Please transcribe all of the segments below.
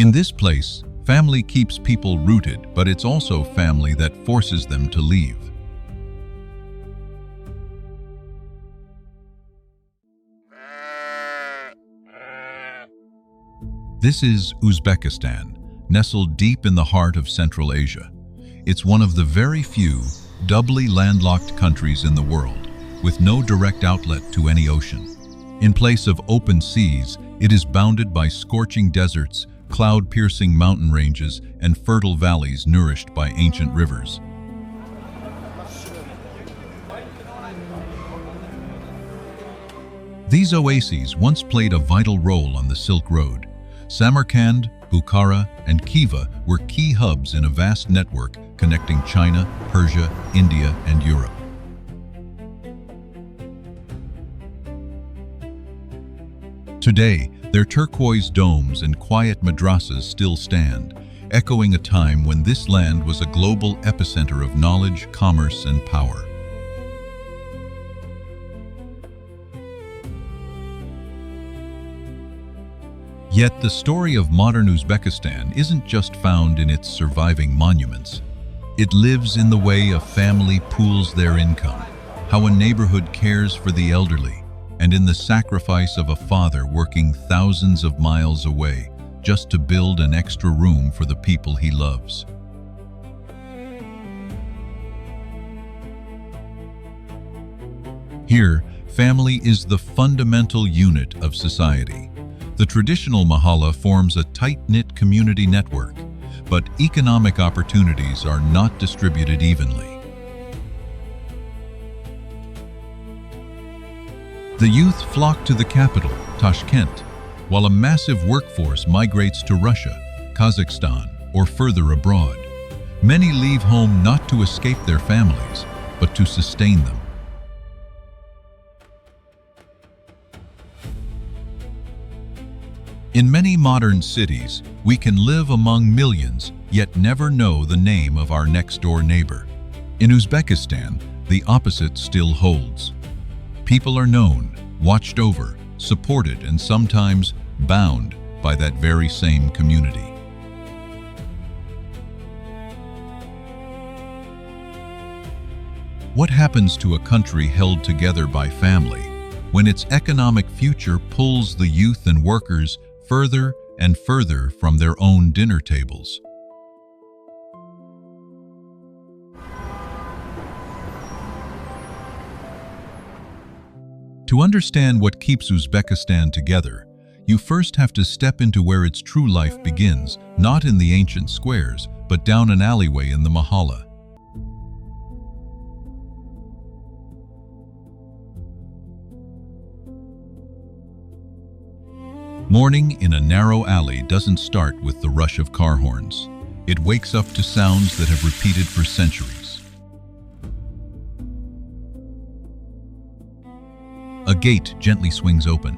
In this place, family keeps people rooted, but it's also family that forces them to leave. This is Uzbekistan, nestled deep in the heart of Central Asia. It's one of the very few, doubly landlocked countries in the world, with no direct outlet to any ocean. In place of open seas, it is bounded by scorching deserts, cloud-piercing mountain ranges, and fertile valleys nourished by ancient rivers. These oases once played a vital role on the Silk Road. Samarkand, Bukhara, and Khiva were key hubs in a vast network connecting China, Persia, India, and Europe. Today, their turquoise domes and quiet madrasas still stand, echoing a time when this land was a global epicenter of knowledge, commerce, and power. Yet the story of modern Uzbekistan isn't just found in its surviving monuments. It lives in the way a family pools their income, how a neighborhood cares for the elderly, and in the sacrifice of a father working thousands of miles away just to build an extra room for the people he loves. Here, family is the fundamental unit of society. The traditional mahalla forms a tight-knit community network, but economic opportunities are not distributed evenly. The youth flock to the capital, Tashkent, while a massive workforce migrates to Russia, Kazakhstan, or further abroad. Many leave home not to escape their families, but to sustain them. In many modern cities, we can live among millions, yet never know the name of our next-door neighbor. In Uzbekistan, the opposite still holds. People are known, watched over, supported, and sometimes bound by that very same community. What happens to a country held together by family when its economic future pulls the youth and workers further and further from their own dinner tables? To understand what keeps Uzbekistan together, you first have to step into where its true life begins, not in the ancient squares, but down an alleyway in the Mahalla. Morning in a narrow alley doesn't start with the rush of car horns. It wakes up to sounds that have repeated for centuries. A gate gently swings open.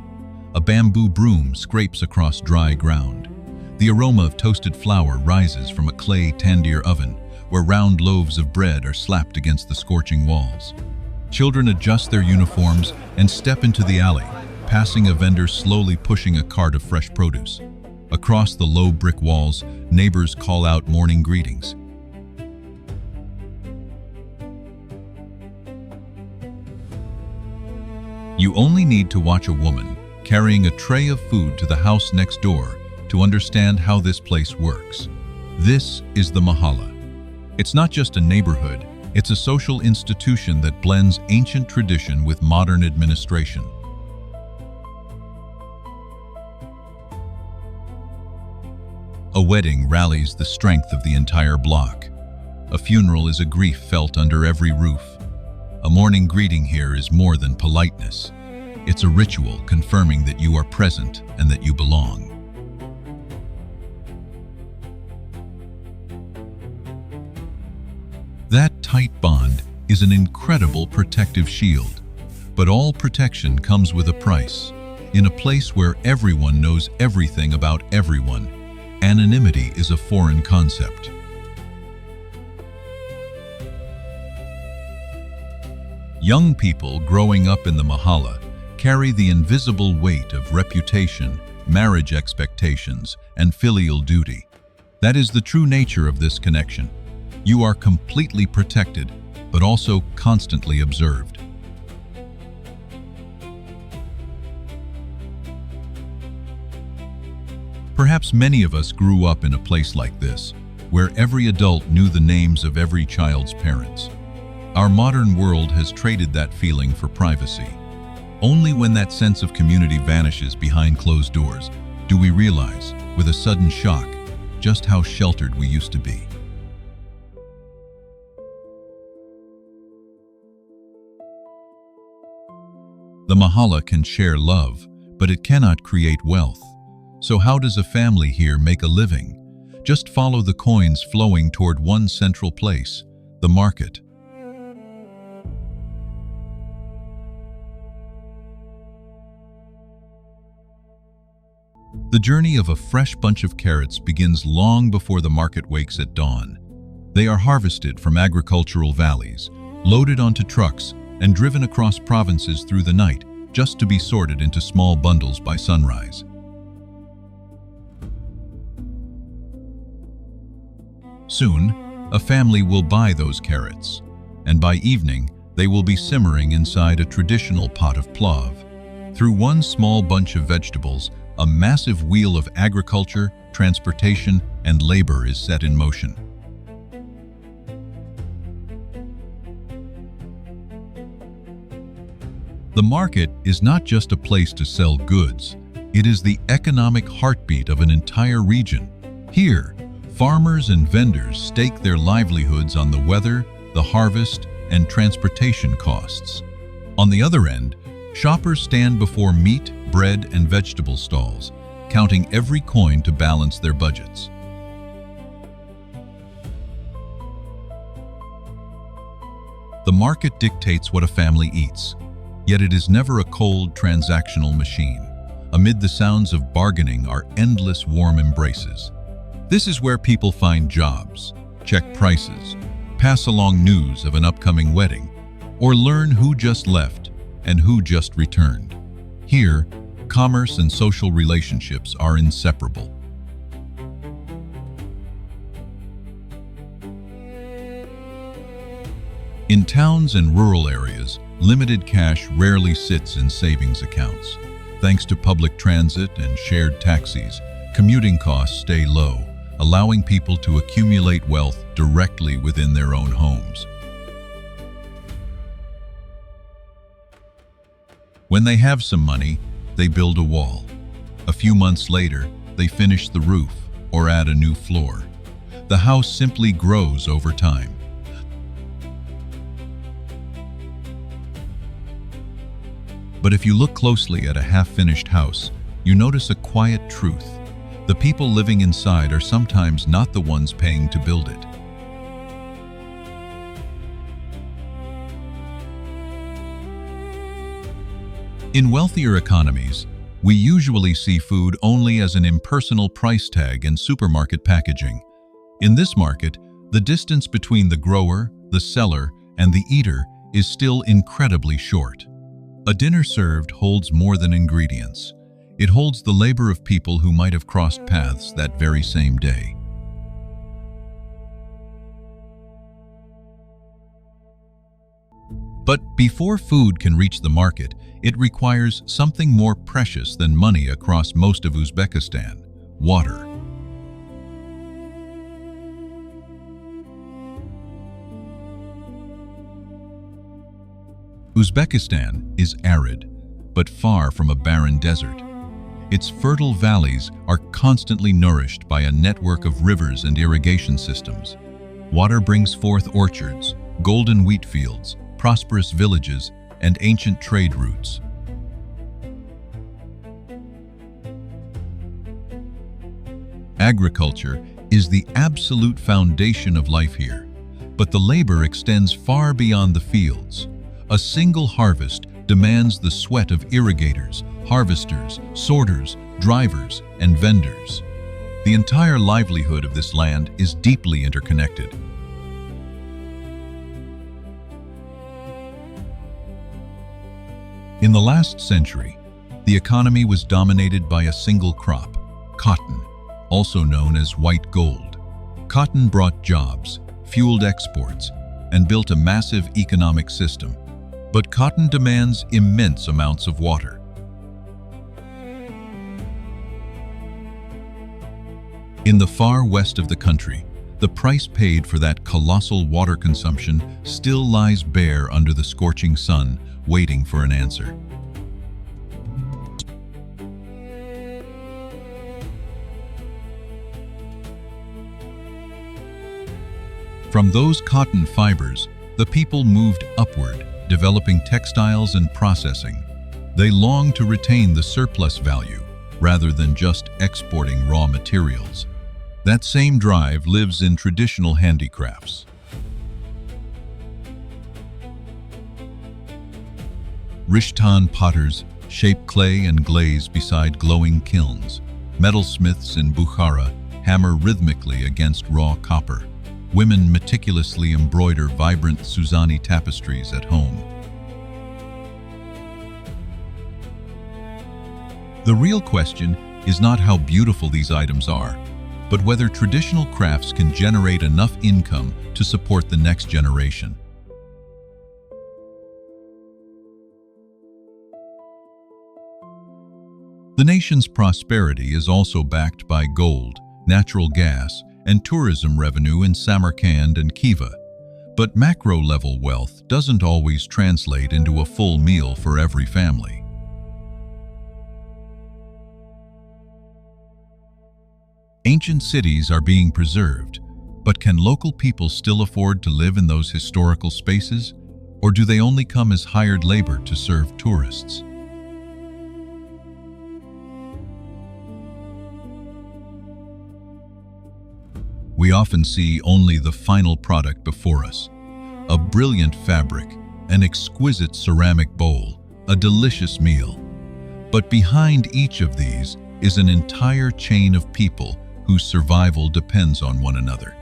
A bamboo broom scrapes across dry ground. The aroma of toasted flour rises from a clay tandoor oven, where round loaves of bread are slapped against the scorching walls. Children adjust their uniforms and step into the alley, passing a vendor slowly pushing a cart of fresh produce. Across the low brick walls, neighbors call out morning greetings. You only need to watch a woman carrying a tray of food to the house next door to understand how this place works. This is the Mahalla. It's not just a neighborhood, it's a social institution that blends ancient tradition with modern administration. A wedding rallies the strength of the entire block. A funeral is a grief felt under every roof. A morning greeting here is more than politeness. It's a ritual confirming that you are present and that you belong. That tight bond is an incredible protective shield. But all protection comes with a price. In a place where everyone knows everything about everyone, anonymity is a foreign concept. Young people growing up in the Mahalla carry the invisible weight of reputation, marriage expectations, and filial duty. That is the true nature of this connection. You are completely protected, but also constantly observed. Perhaps many of us grew up in a place like this, where every adult knew the names of every child's parents. Our modern world has traded that feeling for privacy. Only when that sense of community vanishes behind closed doors do we realize, with a sudden shock, just how sheltered we used to be. The Mahalla can share love, but it cannot create wealth. So how does a family here make a living? Just follow the coins flowing toward one central place, the market. The journey of a fresh bunch of carrots begins long before the market wakes at dawn. They are harvested from agricultural valleys, loaded onto trucks, and driven across provinces through the night, just to be sorted into small bundles by sunrise. Soon, a family will buy those carrots, and by evening, they will be simmering inside a traditional pot of plov. Through one small bunch of vegetables, a massive wheel of agriculture, transportation, and labor is set in motion. The market is not just a place to sell goods, it is the economic heartbeat of an entire region. Here, farmers and vendors stake their livelihoods on the weather, the harvest, and transportation costs. On the other end, shoppers stand before meat, bread, and vegetable stalls, counting every coin to balance their budgets. The market dictates what a family eats, yet it is never a cold, transactional machine. Amid the sounds of bargaining are endless warm embraces. This is where people find jobs, check prices, pass along news of an upcoming wedding, or learn who just left and who just returned. Here, commerce and social relationships are inseparable. In towns and rural areas, limited cash rarely sits in savings accounts. Thanks to public transit and shared taxis, commuting costs stay low, allowing people to accumulate wealth directly within their own homes. When they have some money, they build a wall. A few months later, they finish the roof or add a new floor. The house simply grows over time. But if you look closely at a half-finished house, you notice a quiet truth. The people living inside are sometimes not the ones paying to build it. In wealthier economies, we usually see food only as an impersonal price tag and supermarket packaging. In this market, the distance between the grower, the seller, and the eater is still incredibly short. A dinner served holds more than ingredients. It holds the labor of people who might have crossed paths that very same day. But before food can reach the market, it requires something more precious than money across most of Uzbekistan: water. Uzbekistan is arid, but far from a barren desert. Its fertile valleys are constantly nourished by a network of rivers and irrigation systems. Water brings forth orchards, golden wheat fields, prosperous villages, and ancient trade routes. Agriculture is the absolute foundation of life here, but the labor extends far beyond the fields. A single harvest demands the sweat of irrigators, harvesters, sorters, drivers, and vendors. The entire livelihood of this land is deeply interconnected. In the last century, The economy was dominated by a single crop, cotton, also known as white gold. Cotton brought jobs, fueled exports, and built a massive economic system. But cotton demands immense amounts of water. In the far west of the country, the price paid for that colossal water consumption still lies bare under the scorching sun, waiting for an answer. From those cotton fibers, the people moved upward, developing textiles and processing. They longed to retain the surplus value, rather than just exporting raw materials. That same drive lives in traditional handicrafts. Rishtan potters shape clay and glaze beside glowing kilns. Metalsmiths in Bukhara hammer rhythmically against raw copper. Women meticulously embroider vibrant Suzani tapestries at home. The real question is not how beautiful these items are, but whether traditional crafts can generate enough income to support the next generation. The nation's prosperity is also backed by gold, natural gas, and tourism revenue in Samarkand and Khiva. But macro-level wealth doesn't always translate into a full meal for every family. Ancient cities are being preserved, but can local people still afford to live in those historical spaces, or do they only come as hired labor to serve tourists? We often see only the final product before us: a brilliant fabric, an exquisite ceramic bowl, a delicious meal. But behind each of these is an entire chain of people whose survival depends on one another.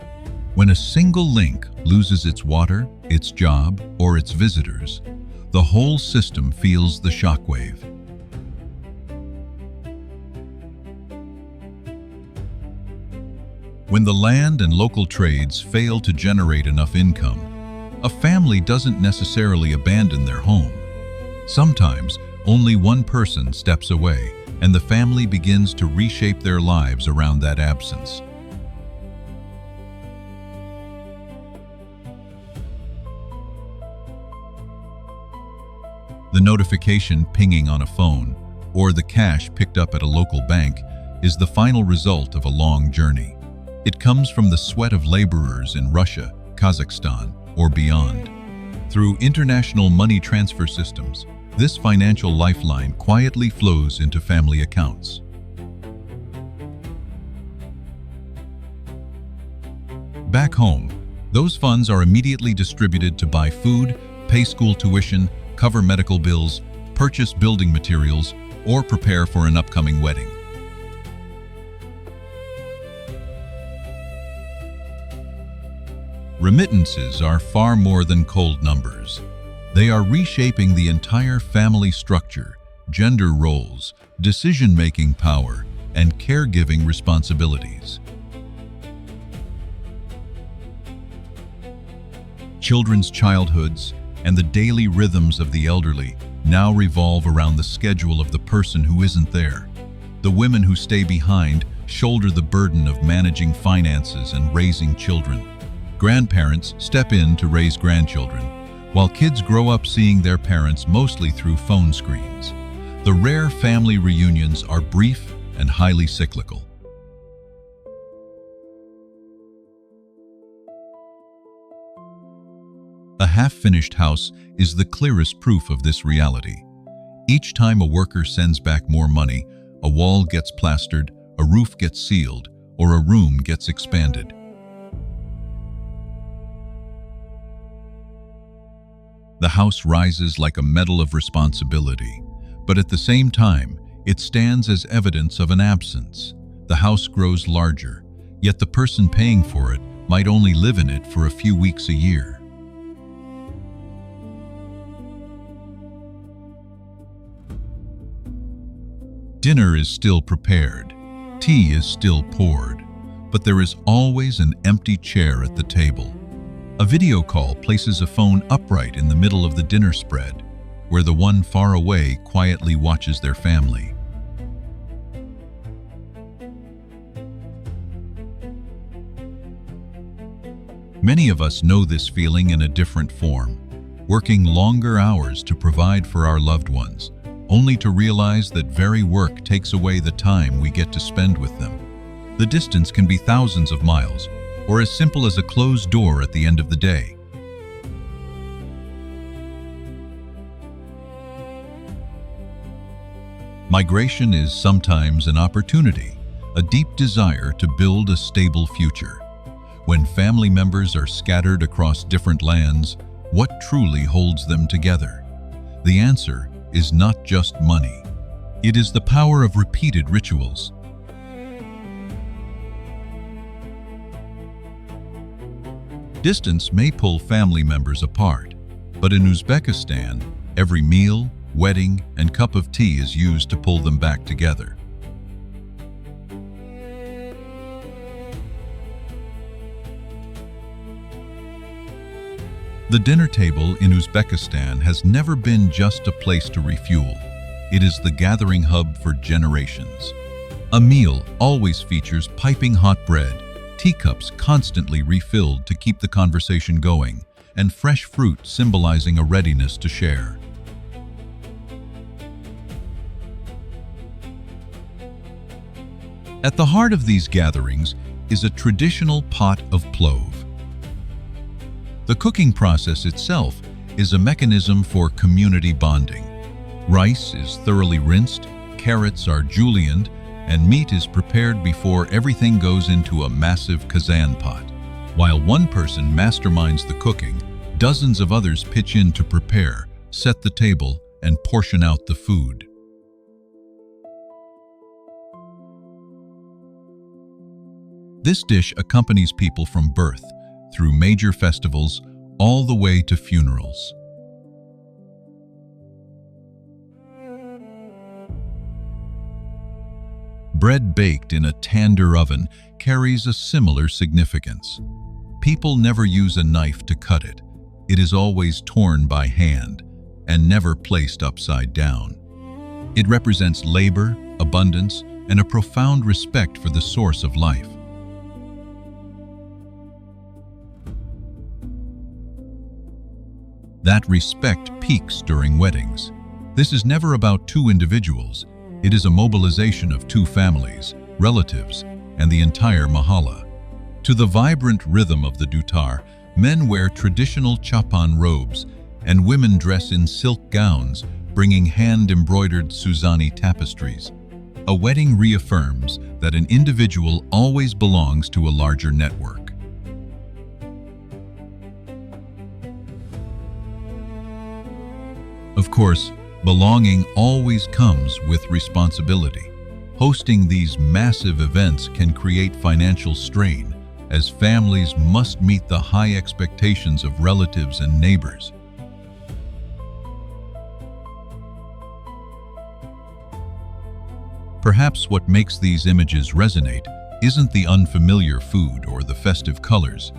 When a single link loses its water, its job, or its visitors, the whole system feels the shockwave. When the land and local trades fail to generate enough income, a family doesn't necessarily abandon their home. Sometimes, only one person steps away, and the family begins to reshape their lives around that absence. The notification pinging on a phone, or the cash picked up at a local bank, is the final result of a long journey. It comes from the sweat of laborers in Russia, Kazakhstan, or beyond. Through international money transfer systems, this financial lifeline quietly flows into family accounts. Back home, those funds are immediately distributed to buy food, pay school tuition, cover medical bills, purchase building materials, or prepare for an upcoming wedding. Remittances are far more than cold numbers. They are reshaping the entire family structure, gender roles, decision-making power, and caregiving responsibilities. Children's childhoods and the daily rhythms of the elderly now revolve around the schedule of the person who isn't there. The women who stay behind shoulder the burden of managing finances and raising children. Grandparents step in to raise grandchildren, while kids grow up seeing their parents mostly through phone screens. The rare family reunions are brief and highly cyclical. A half-finished house is the clearest proof of this reality. Each time a worker sends back more money, a wall gets plastered, a roof gets sealed, or a room gets expanded. The house rises like a medal of responsibility, but at the same time, it stands as evidence of an absence. The house grows larger, yet the person paying for it might only live in it for a few weeks a year. Dinner is still prepared, tea is still poured, but there is always an empty chair at the table. A video call places a phone upright in the middle of the dinner spread, where the one far away quietly watches their family. Many of us know this feeling in a different form, working longer hours to provide for our loved ones, only to realize that very work takes away the time we get to spend with them. The distance can be thousands of miles, or as simple as a closed door at the end of the day. Migration is sometimes an opportunity, a deep desire to build a stable future. When family members are scattered across different lands, what truly holds them together? The answer is not just money. It is the power of repeated rituals. Distance may pull family members apart, but in Uzbekistan, every meal, wedding, and cup of tea is used to pull them back together. The dinner table in Uzbekistan has never been just a place to refuel. It is the gathering hub for generations. A meal always features piping hot bread, teacups constantly refilled to keep the conversation going, and fresh fruit symbolizing a readiness to share. At the heart of these gatherings is a traditional pot of plov. The cooking process itself is a mechanism for community bonding. Rice is thoroughly rinsed, carrots are julienned, and meat is prepared before everything goes into a massive kazan pot. While one person masterminds the cooking, dozens of others pitch in to prepare, set the table, and portion out the food. This dish accompanies people from birth, through major festivals, all the way to funerals. Bread baked in a tandoor oven carries a similar significance. People never use a knife to cut it. It is always torn by hand and never placed upside down. It represents labor, abundance, and a profound respect for the source of life. That respect peaks during weddings. This is never about two individuals. It is a mobilization of two families, relatives, and the entire Mahalla. To the vibrant rhythm of the dutar, men wear traditional chapan robes, and women dress in silk gowns, bringing hand-embroidered Suzani tapestries. A wedding reaffirms that an individual always belongs to a larger network. Of course, belonging always comes with responsibility. Hosting these massive events can create financial strain, as families must meet the high expectations of relatives and neighbors. Perhaps what makes these images resonate isn't the unfamiliar food or the festive colors.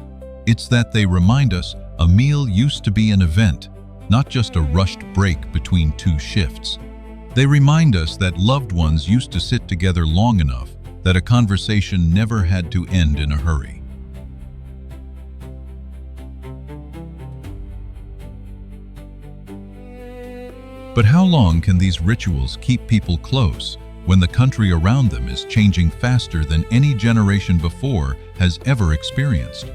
It's that they remind us a meal used to be an event, not just a rushed break between two shifts. They remind us that loved ones used to sit together long enough that a conversation never had to end in a hurry. But how long can these rituals keep people close when the country around them is changing faster than any generation before has ever experienced?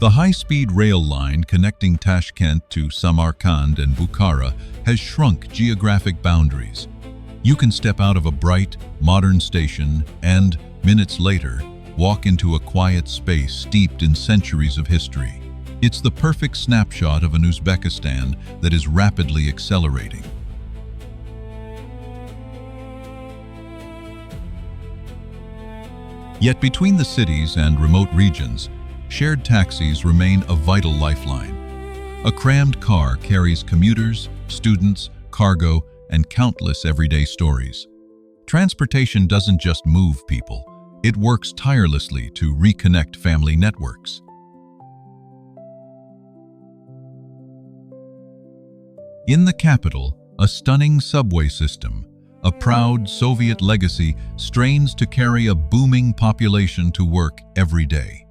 The high-speed rail line connecting Tashkent to Samarkand and Bukhara has shrunk geographic boundaries. You can step out of a bright, modern station and, minutes later, walk into a quiet space steeped in centuries of history. It's the perfect snapshot of an Uzbekistan that is rapidly accelerating. Yet between the cities and remote regions, shared taxis remain a vital lifeline. A crammed car carries commuters, students, cargo, and countless everyday stories. Transportation doesn't just move people, it works tirelessly to reconnect family networks. In the capital, a stunning subway system, a proud Soviet legacy, strains to carry a booming population to work every day.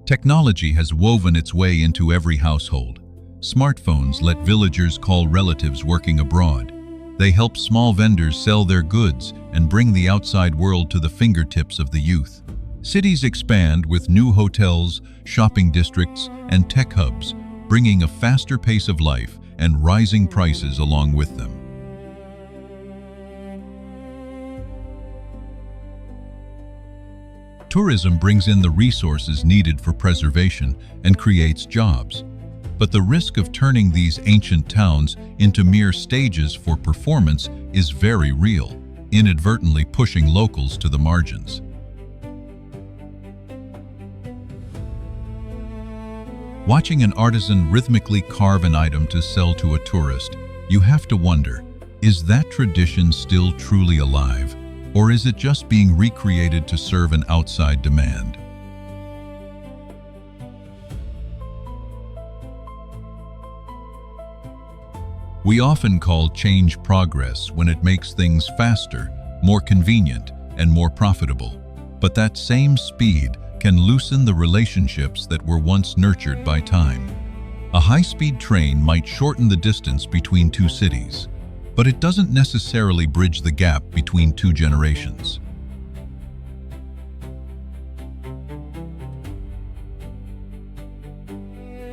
Technology has woven its way into every household. Smartphones let villagers call relatives working abroad. They help small vendors sell their goods and bring the outside world to the fingertips of the youth. Cities expand with new hotels, shopping districts, and tech hubs, bringing a faster pace of life and rising prices along with them. Tourism brings in the resources needed for preservation and creates jobs. But the risk of turning these ancient towns into mere stages for performance is very real, inadvertently pushing locals to the margins. Watching an artisan rhythmically carve an item to sell to a tourist, you have to wonder, is that tradition still truly alive, or is it just being recreated to serve an outside demand? We often call change progress when it makes things faster, more convenient, and more profitable. But that same speed can loosen the relationships that were once nurtured by time. A high-speed train might shorten the distance between two cities, but it doesn't necessarily bridge the gap between two generations.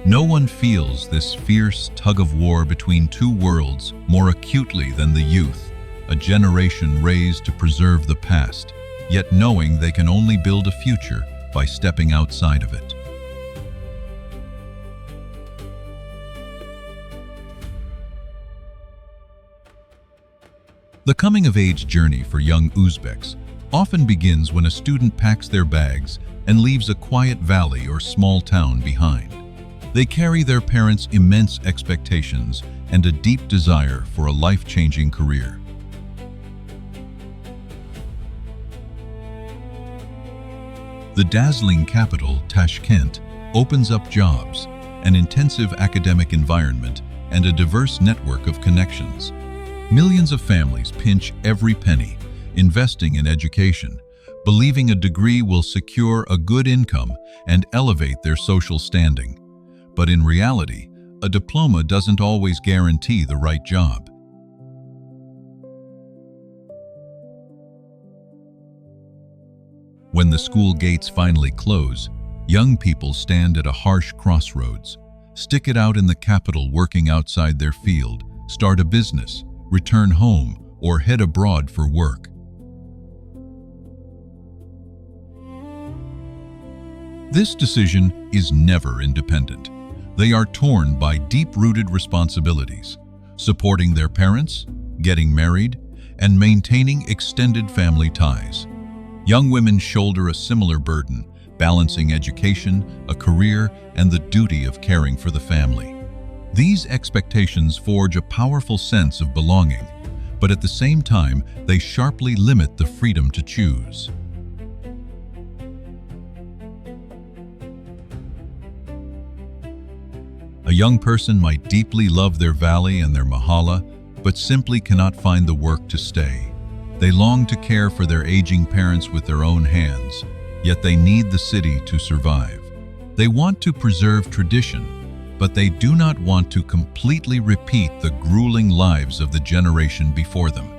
No one feels this fierce tug-of-war between two worlds more acutely than the youth, a generation raised to preserve the past, yet knowing they can only build a future by stepping outside of it. The coming-of-age journey for young Uzbeks often begins when a student packs their bags and leaves a quiet valley or small town behind. They carry their parents' immense expectations and a deep desire for a life-changing career. The dazzling capital, Tashkent, opens up jobs, an intensive academic environment, and a diverse network of connections. Millions of families pinch every penny, investing in education, believing a degree will secure a good income and elevate their social standing. But in reality, a diploma doesn't always guarantee the right job. When the school gates finally close, young people stand at a harsh crossroads. Stick it out in the capital working outside their field, start a business, return home, or head abroad for work. This decision is never independent. They are torn by deep-rooted responsibilities, supporting their parents, getting married, and maintaining extended family ties. Young women shoulder a similar burden, balancing education, a career, and the duty of caring for the family. These expectations forge a powerful sense of belonging, but at the same time, they sharply limit the freedom to choose. A young person might deeply love their valley and their mahalla, but simply cannot find the work to stay. They long to care for their aging parents with their own hands, yet they need the city to survive. They want to preserve tradition, but they do not want to completely repeat the grueling lives of the generation before them.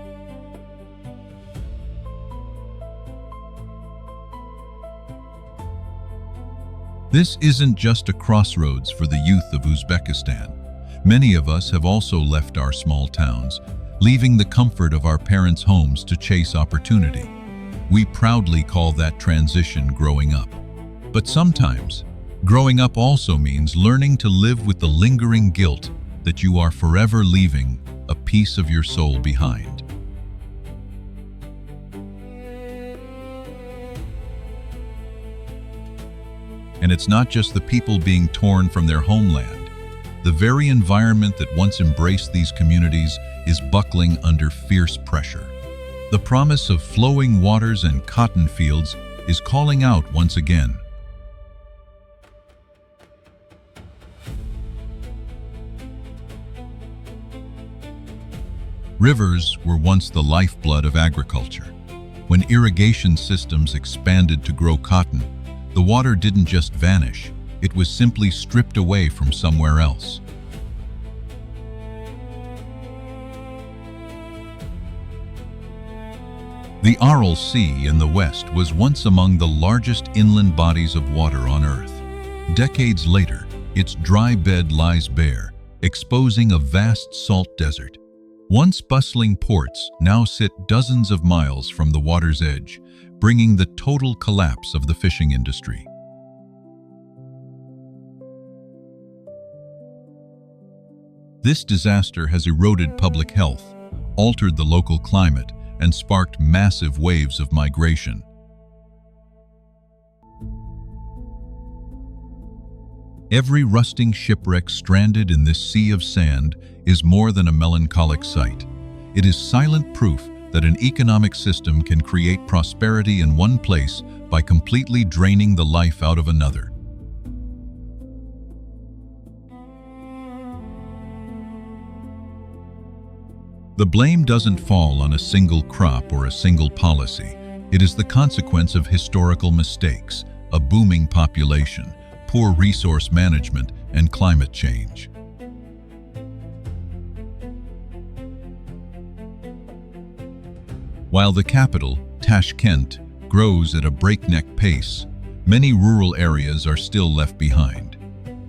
This isn't just a crossroads for the youth of Uzbekistan. Many of us have also left our small towns, leaving the comfort of our parents' homes to chase opportunity. We proudly call that transition growing up. But sometimes, growing up also means learning to live with the lingering guilt that you are forever leaving a piece of your soul behind. And it's not just the people being torn from their homeland. The very environment that once embraced these communities is buckling under fierce pressure. The promise of flowing waters and cotton fields is calling out once again. Rivers were once the lifeblood of agriculture. When irrigation systems expanded to grow cotton, the water didn't just vanish, it was simply stripped away from somewhere else. The Aral Sea in the west was once among the largest inland bodies of water on Earth. Decades later, its dry bed lies bare, exposing a vast salt desert. Once bustling ports now sit dozens of miles from the water's edge, bringing the total collapse of the fishing industry. This disaster has eroded public health, altered the local climate, and sparked massive waves of migration. Every rusting shipwreck stranded in this sea of sand is more than a melancholic sight. It is silent proof that an economic system can create prosperity in one place by completely draining the life out of another. The blame doesn't fall on a single crop or a single policy. It is the consequence of historical mistakes, a booming population, poor resource management, and climate change. While the capital, Tashkent, grows at a breakneck pace, many rural areas are still left behind.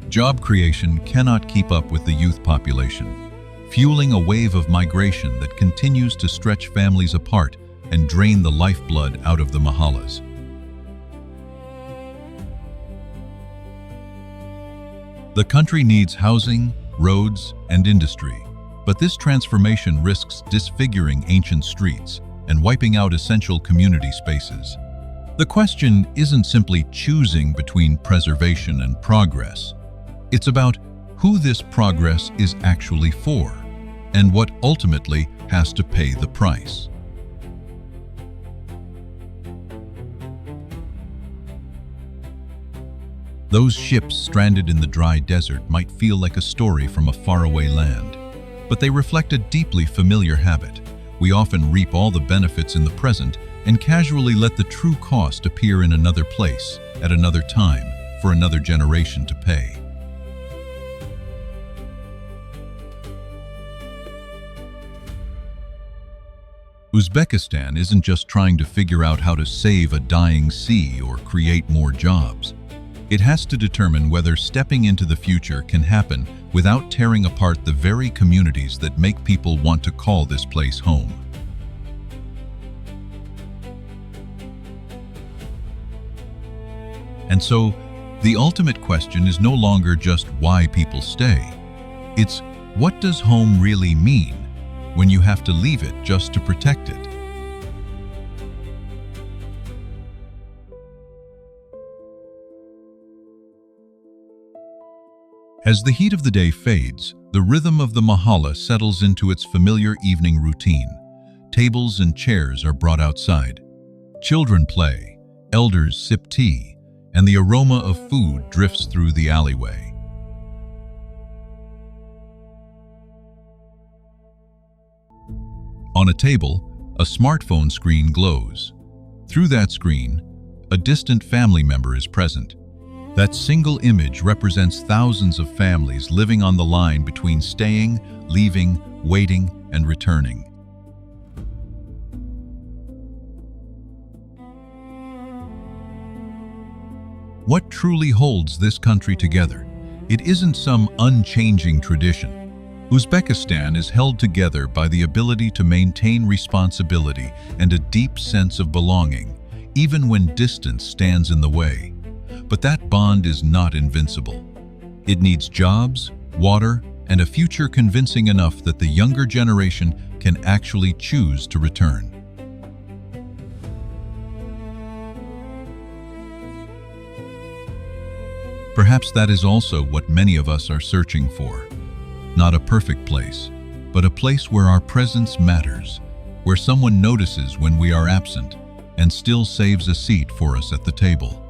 Job creation cannot keep up with the youth population, fueling a wave of migration that continues to stretch families apart and drain the lifeblood out of the mahallas. The country needs housing, roads, and industry, but this transformation risks disfiguring ancient streets and wiping out essential community spaces. The question isn't simply choosing between preservation and progress. It's about who this progress is actually for, and what ultimately has to pay the price. Those ships stranded in the dry desert might feel like a story from a faraway land, but they reflect a deeply familiar habit. We often reap all the benefits in the present and casually let the true cost appear in another place, at another time, for another generation to pay. Uzbekistan isn't just trying to figure out how to save a dying sea or create more jobs. It has to determine whether stepping into the future can happen without tearing apart the very communities that make people want to call this place home. And so, the ultimate question is no longer just why people stay. It's what does home really mean when you have to leave it just to protect it? As the heat of the day fades, the rhythm of the Mahalla settles into its familiar evening routine. Tables and chairs are brought outside. Children play, elders sip tea, and the aroma of food drifts through the alleyway. On a table, a smartphone screen glows. Through that screen, a distant family member is present. That single image represents thousands of families living on the line between staying, leaving, waiting, and returning. What truly holds this country together? It isn't some unchanging tradition. Uzbekistan is held together by the ability to maintain responsibility and a deep sense of belonging, even when distance stands in the way. But that bond is not invincible. It needs jobs, water, and a future convincing enough that the younger generation can actually choose to return. Perhaps that is also what many of us are searching for. Not a perfect place, but a place where our presence matters, where someone notices when we are absent and still saves a seat for us at the table.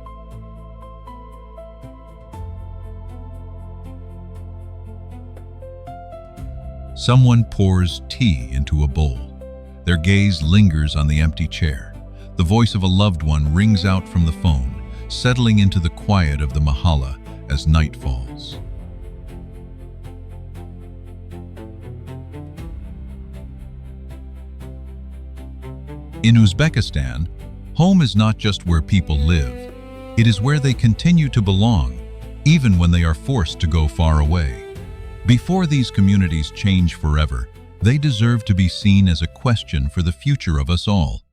Someone pours tea into a bowl. Their gaze lingers on the empty chair. The voice of a loved one rings out from the phone, settling into the quiet of the Mahalla as night falls. In Uzbekistan, home is not just where people live. It is where they continue to belong, even when they are forced to go far away. Before these communities change forever, they deserve to be seen as a question for the future of us all.